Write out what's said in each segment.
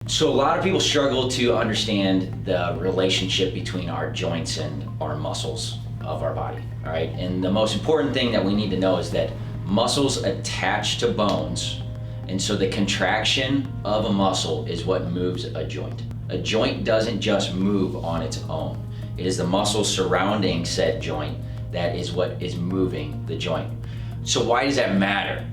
So a lot of people struggle to understand the relationship between our joints and our muscles of our body, all right? And the most important thing that we need to know is that muscles attach to bones, and so the contraction of a muscle is what moves a joint. A joint doesn't just move on its own. It is the muscle surrounding said joint that is what is moving the joint. So why does that matter?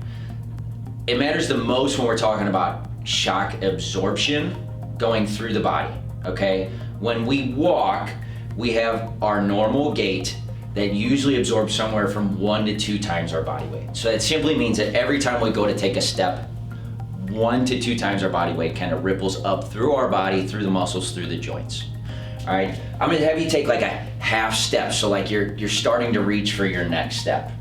It matters the most when we're talking about shock absorption going through the body, okay? When we walk, we have our normal gait that usually absorbs somewhere from 1 to 2 times our body weight. So that simply means that every time we go to take a step, 1 to 2 times our body weight kind of ripples up through our body, through the muscles, through the joints. All right, I'm gonna have you take like a half step, so like you're starting to reach for your next step.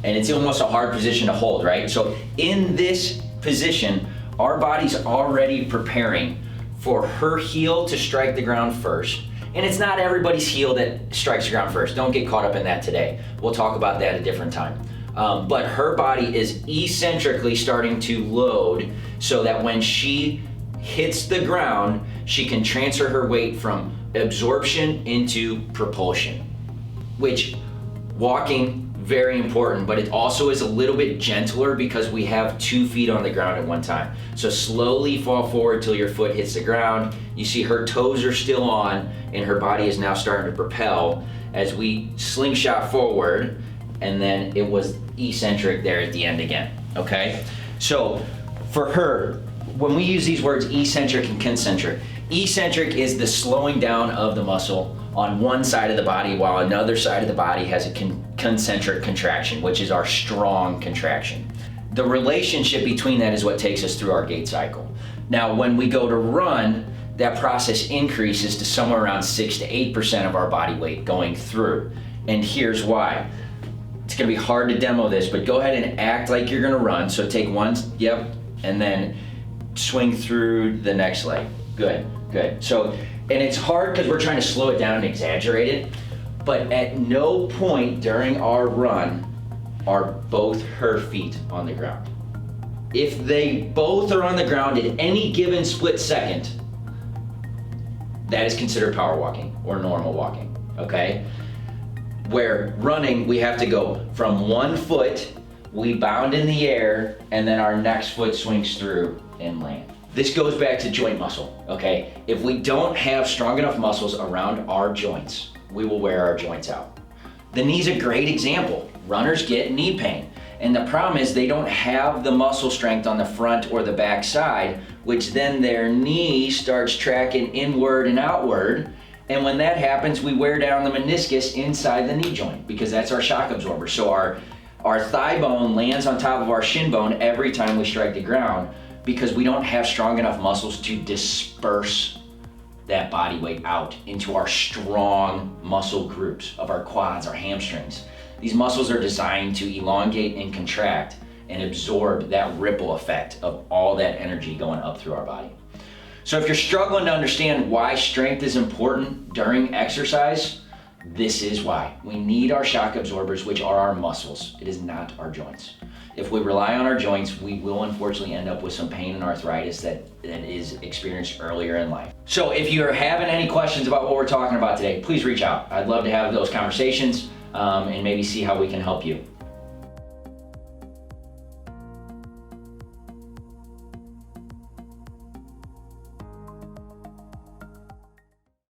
And it's almost a hard position to hold, right? So in this position, our body's already preparing for her heel to strike the ground first. And it's not everybody's heel that strikes the ground first. Don't get caught up in that today. We'll talk about that at a different time. But her body is eccentrically starting to load so that when she hits the ground, she can transfer her weight from absorption into propulsion, which walking, very important, but it also is a little bit gentler because we have 2 feet on the ground at one time. So slowly fall forward till your foot hits the ground. You see her toes are still on and her body is now starting to propel as we slingshot forward, and then it was eccentric there at the end again, okay? So for her, when we use these words eccentric and concentric is the slowing down of the muscle on one side of the body while another side of the body has a concentric contraction, which is our strong contraction. The relationship between that is what takes us through our gait cycle. Now, when we go to run, that process increases to somewhere around 6 to 8% of our body weight going through. And here's why. It's gonna be hard to demo this, but go ahead and act like you're gonna run. So take one, yep, and then swing through the next leg. Good, good. So, and it's hard because we're trying to slow it down and exaggerate it, but at no point during our run are both her feet on the ground. If they both are on the ground at any given split second, that is considered power walking or normal walking, okay? Where running, we have to go from one foot, we bound in the air, and then our next foot swings through and land. This goes back to joint muscle, okay? If we don't have strong enough muscles around our joints, we will wear our joints out. The knee's a great example. Runners get knee pain. And the problem is they don't have the muscle strength on the front or the back side, which then their knee starts tracking inward and outward. And when that happens, we wear down the meniscus inside the knee joint because that's our shock absorber. So our thigh bone lands on top of our shin bone every time we strike the ground because we don't have strong enough muscles to disperse that body weight out into our strong muscle groups of our quads, our hamstrings. These muscles are designed to elongate and contract and absorb that ripple effect of all that energy going up through our body. So if you're struggling to understand why strength is important during exercise, this is why. We need our shock absorbers, which are our muscles. It is not our joints. If we rely on our joints, we will unfortunately end up with some pain and arthritis that is experienced earlier in life. So if you're having any questions about what we're talking about today, please reach out. I'd love to have those conversations and maybe see how we can help you.